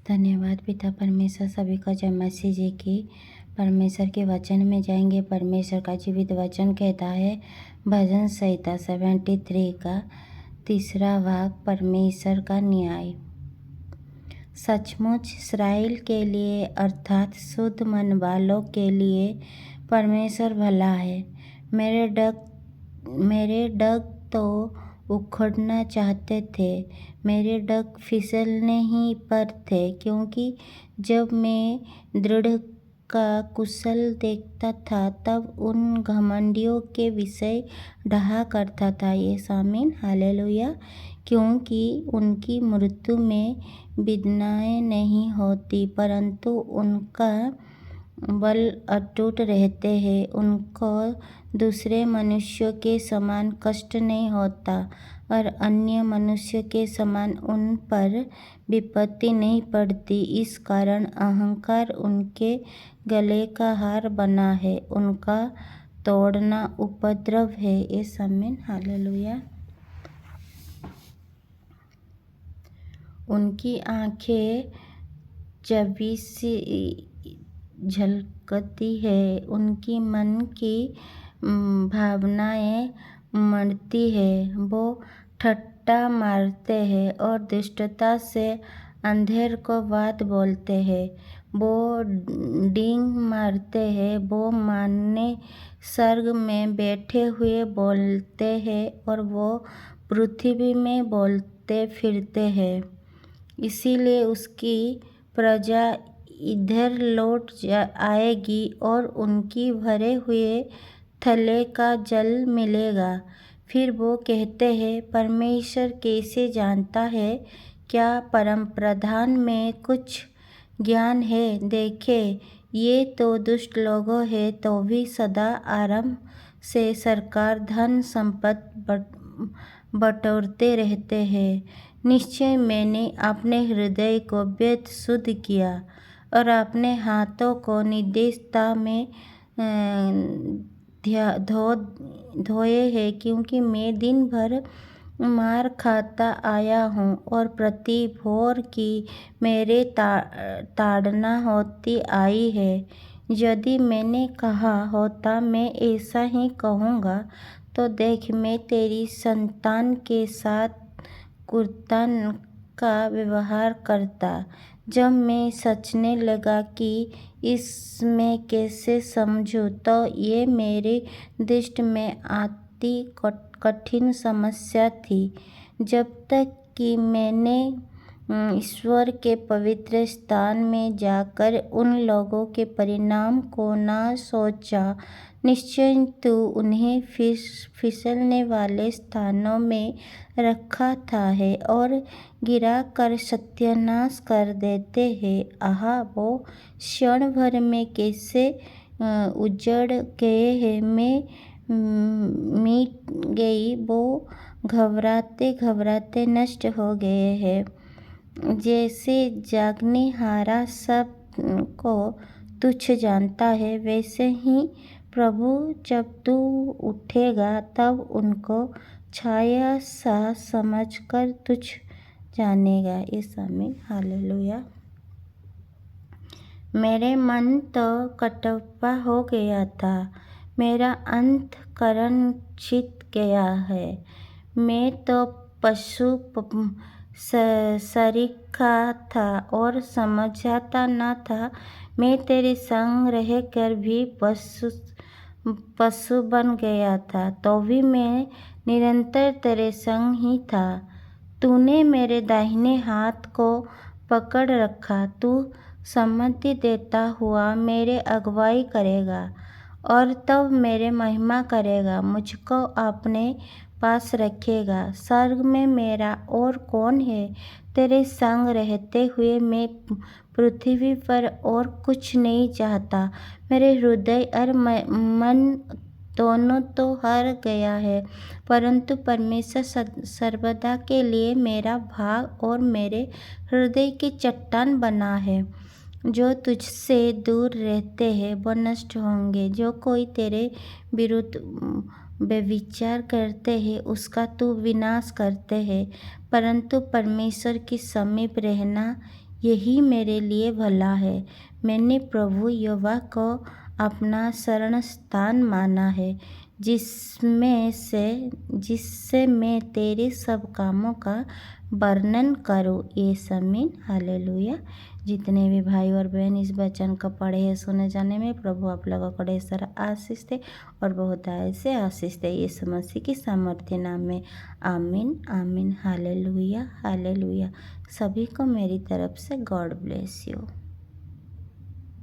धन्यवाद पिता परमेश्वर। सभी को जय मसीह जी की। परमेश्वर के वचन में जाएंगे। परमेश्वर का जीवित वचन कहता है भजन संहिता 73 का 3 भाग, परमेश्वर का न्याय। सचमुच इसराइल के लिए अर्थात शुद्ध मन वालों के लिए परमेश्वर भला है। मेरे डग तो उखड़ना चाहते थे, मेरे डग फिसलने ही पर थे, क्योंकि जब मैं दृढ़ का कुशल देखता था तब उन घमंडियों के विषय डहा करता था। ये सामीन हालेलुया। क्योंकि उनकी मृत्यु में वेदनाएं नहीं होती, परंतु उनका बल अटूट रहते हैं। उनको दूसरे मनुष्यों के समान कष्ट नहीं होता और अन्य मनुष्य के समान उन पर विपत्ति नहीं पड़ती। इस कारण अहंकार उनके गले का हार बना है, उनका तोड़ना उपद्रव है। ये आमीन हालेलुया। उनकी आंखें जबी सी झलकती है, उनकी मन की भावनाएं उमड़ती है। वो ठट्ठा मारते हैं और दुष्टता से अंधेर को बात बोलते हैं। वो डींग मारते हैं, वो माने स्वर्ग में बैठे हुए बोलते हैं और वो पृथ्वी में बोलते फिरते हैं। इसीलिए उसकी प्रजा इधर लौट आएगी और उनकी भरे हुए थैले का जल मिलेगा। फिर वो कहते हैं, परमेश्वर कैसे जानता है? क्या परम प्रधान में कुछ ज्ञान है? देखे, ये तो दुष्ट लोग हैं, तो भी सदा आराम से सरकार धन संपत्ति बटोरते रहते हैं। निश्चय मैंने अपने हृदय को व्यर्थ शुद्ध किया और अपने हाथों को निर्दोषता में धोए है, क्योंकि मैं दिन भर मार खाता आया हूँ और प्रति भोर की मेरे ताड़ना होती आई है। यदि मैंने कहा होता मैं ऐसा ही कहूँगा, तो देख मैं तेरी संतान के साथ क्रूरता का व्यवहार करता। जब मैं सोचने लगा कि इसमें कैसे समझूं, तो ये मेरे दृष्टि में अति कठिन समस्या थी। जब तक कि मैंने ईश्वर के पवित्र स्थान में जाकर उन लोगों के परिणाम को न सोचा। निश्चय तू उन्हें फिसलने वाले स्थानों में रखा था है और गिरा कर सत्यानाश कर देते हैं। आहा, वो क्षण भर में कैसे उजड़ गए हैं। मैं मिट गई, वो घबराते घबराते नष्ट हो गए हैं। जैसे जागनेहारा सब को तुच्छ जानता है, वैसे ही प्रभु जब तू उठेगा तब उनको छाया सा समझकर तुच्छ जानेगा। इस आमीन हालेलुया। मेरे मन तो कटप्पा हो गया था, मेरा अंतःकरण छिद गया है। मैं तो पशु सरीखा था और समझता न था। मैं तेरे संग रहकर भी पशु बन गया था, तो भी मैं निरंतर तेरे संग ही था। तूने मेरे दाहिने हाथ को पकड़ रखा। तू सम्मति देता हुआ मेरे अगुवाई करेगा और तब मेरे महिमा करेगा। मुझको अपने पास रखेगा। स्वर्ग में मेरा और कौन है? तेरे संग रहते हुए मैं पृथ्वी पर और कुछ नहीं चाहता। मेरे हृदय और मन दोनों तो हार गया है, परंतु परमेश्वर सर्वदा के लिए मेरा भाग और मेरे हृदय की चट्टान बना है। जो तुझसे दूर रहते हैं वो नष्ट होंगे। जो कोई तेरे विरुद्ध व्यभिचार करते हैं उसका तू विनाश करते हैं, परंतु परमेश्वर के समीप रहना यही मेरे लिए भला है। मैंने प्रभु यहोवा को अपना शरण स्थान माना है, जिससे मैं तेरे सब कामों का वर्णन करूँ। ये समीन हालेलुया। जितने भी भाई और बहन इस वचन को पढ़े हैं सुने जाने में, प्रभु आप लोगों को ढेर सारा आशीष दे और बहुत ऐसे आशीष दे, यीशु मसीह की सामर्थ्य नाम में। आमीन आमीन। Hallelujah hallelujah. सभी को मेरी तरफ से गॉड ब्लेस यू।